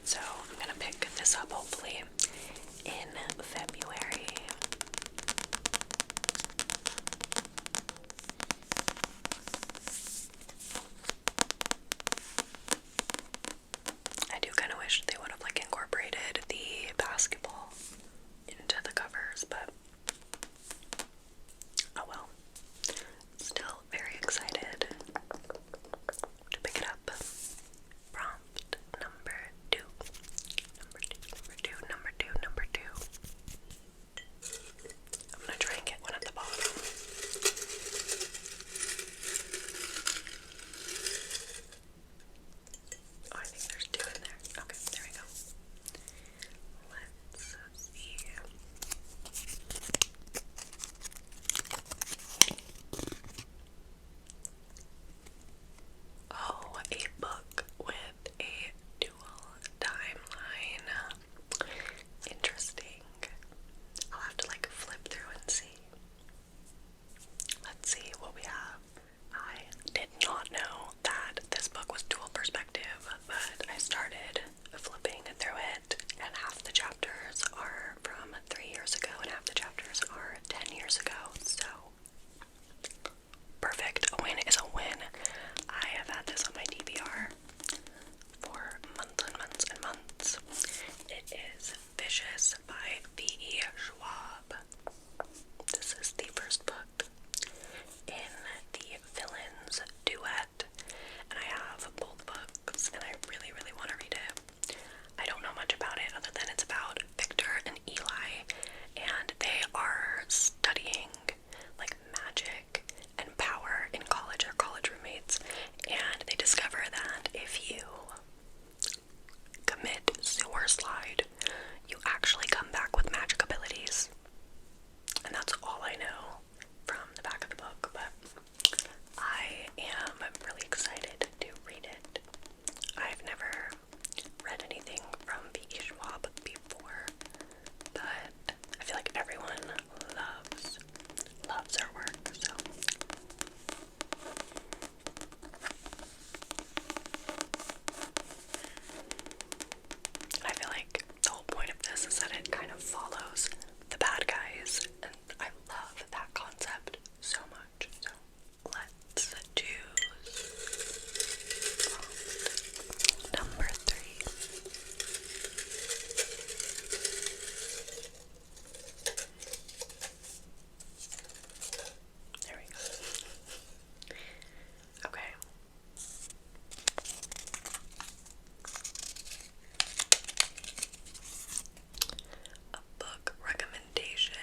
so I'm gonna pick this up hopefully in February. I do kind of wish they would have like incorporated the basketball into the covers, but oh well. Still very excited to pick it up. Prompt number two. Number two. I'm gonna try and get one at the bottom. Oh, I think there's two in there. Okay, there we go. Let's see. Oh, a book with a dual timeline. Interesting. I'll have to like flip through and see. Let's see what we have. I did not know that this book was dual perspective, but I started flipping through it, and half the chapters are from 3 years ago, and half the chapters are 10 years ago, so perfect. A win is a win. I have had this on my DVR for months and months and months. It is Vicious by V.E. Schwab. This is the first book in the Villains duet, and I have both books, and I really, really want to read it. I don't know much about it other than it's about Victor and Eli, and they are studying like magic and power in college. They're college roommates, and they discover that if you commit sewer slide, you actually come back with magic abilities. And that's all I know from the back of the book, but I am really excited to read it. I've never read anything from V.E. Schwab before, but I feel like everyone loves her work, so I feel like the whole point of this is that it kind of follows the bad guys, and I love that concept so much. So let's choose number 3. There we go. Okay. A book recommendation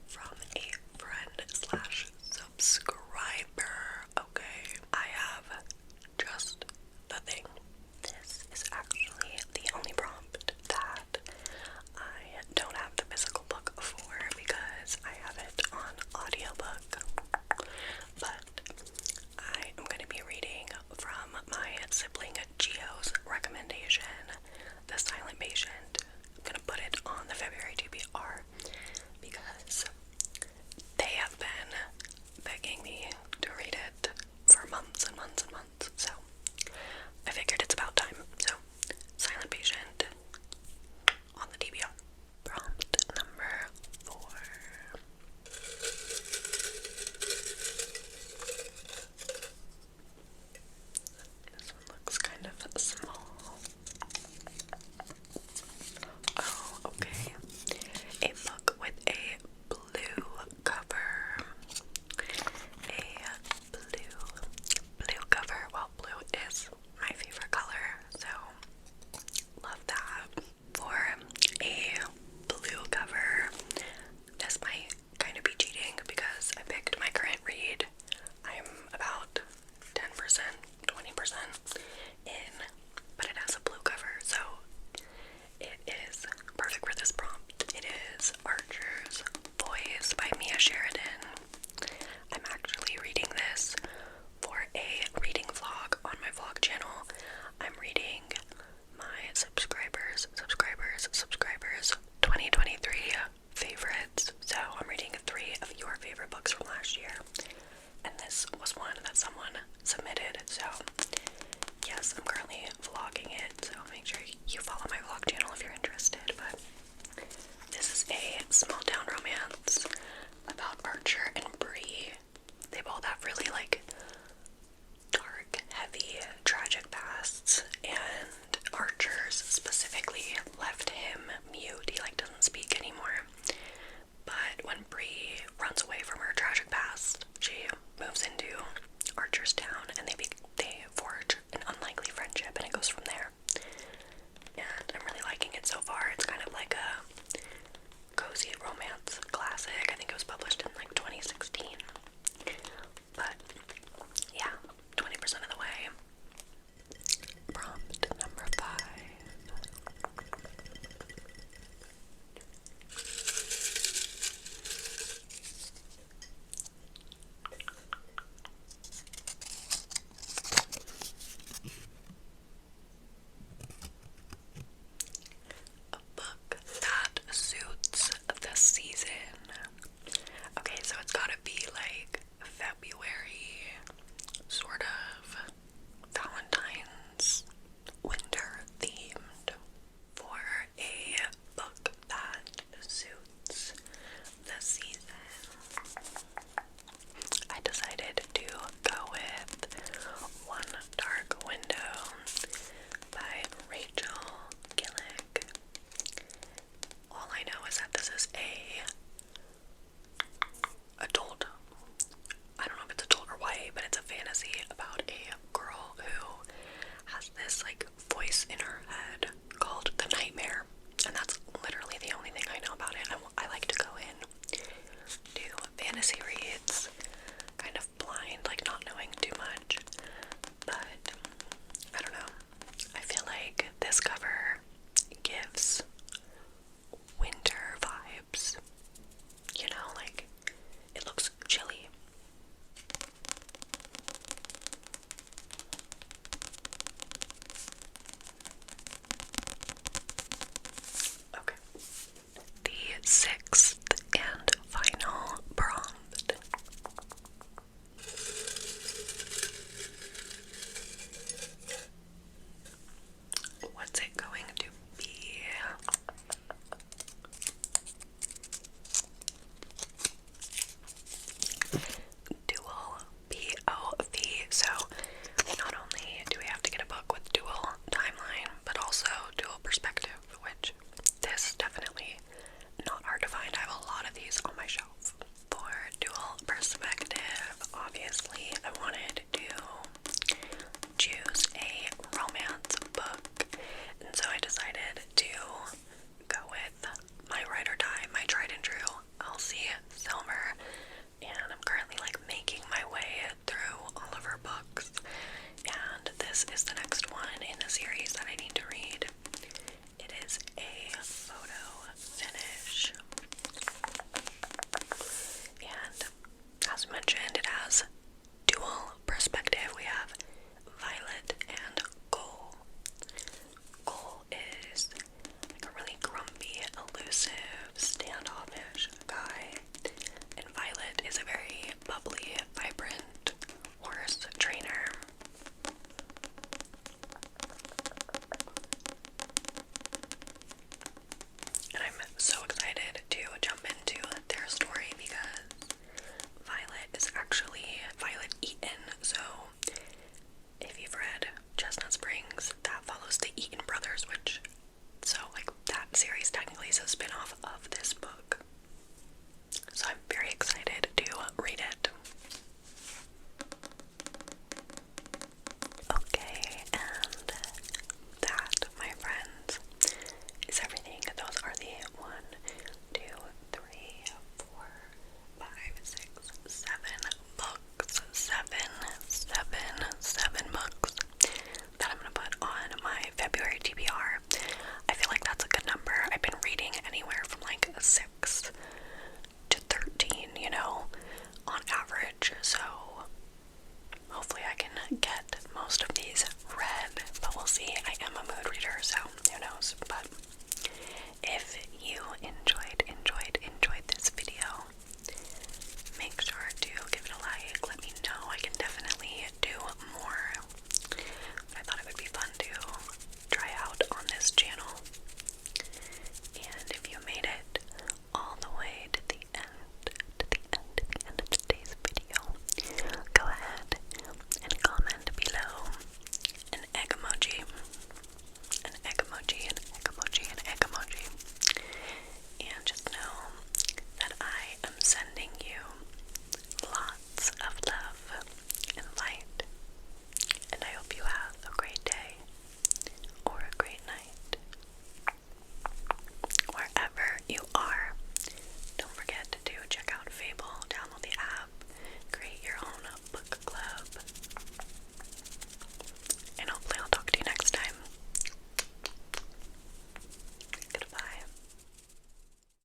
from a friend slash subscriber. Okay, I have just the thing. This is actually the only prompt that I don't have the physical book for because I have it on audiobook. But I am going to be reading from my sibling Gio's recommendation, The Silent Patient. I'm going to put it on the February TBR because they have been begging me to read it for months and months and months, so I figured it's about time. So, Silent Patient on the TBR. Prompt number 4. This one looks kind of small. Oh, okay. A book with a blue cover. A blue cover. Well, blue is my favorite color, so love that. For a blue cover, this might kind of be cheating because I picked my current read. I'm about 10%, 20% in, but it has a blue cover, so it is perfect for this prompt. It is Archer's Voice by Mia Sheridan. I'm actually reading this for a reading vlog on my vlog channel. I'm reading my subscribers 2023 favorites. So I'm reading 3 of your favorite books from last year, and this was one that someone submitted, so a small town romance about Archer and Bree. They both have really like dark, heavy, tragic pasts, and Archer's specifically left him mute. He like doesn't speak anymore. But when Bree runs away from her tragic past, she moves into Archer's town, and they forge an unlikely friendship, and it goes from there. And I'm really liking it so far. It's kind of like a cozy romance classic. I think it was published in like 2016. But yeah, 20% of the way. Prompt number 5. A book that suits the season. Okay, so it's gotta be like February, sort of Valentine's winter themed. For a book that suits the season, I decided to go with One Dark Window by Rachel Gillick. All I know is that this is adult, I don't know if it's adult or YA, but it's a fantasy about a girl who has this like voice in her head called the Nightmare, and that's literally the only thing I know about it. I like to go in to fantasy reads kind of blind, like not knowing too much, but I don't know. I feel like this cover gives winter vibes, you know, like it looks chilly. Okay. The 6th and final prompt. What's it going to be? Dual POV. So not only do we have to get a book with dual timeline, but also dual perspective, which this definitely not hard to find. I have a lot of these on my shelf. For dual perspective, obviously I wanted to choose a romance book, and so I decided to go with my ride or die, my tried and true Elsie Silver, and I'm currently like making my way through all of her books, and this is the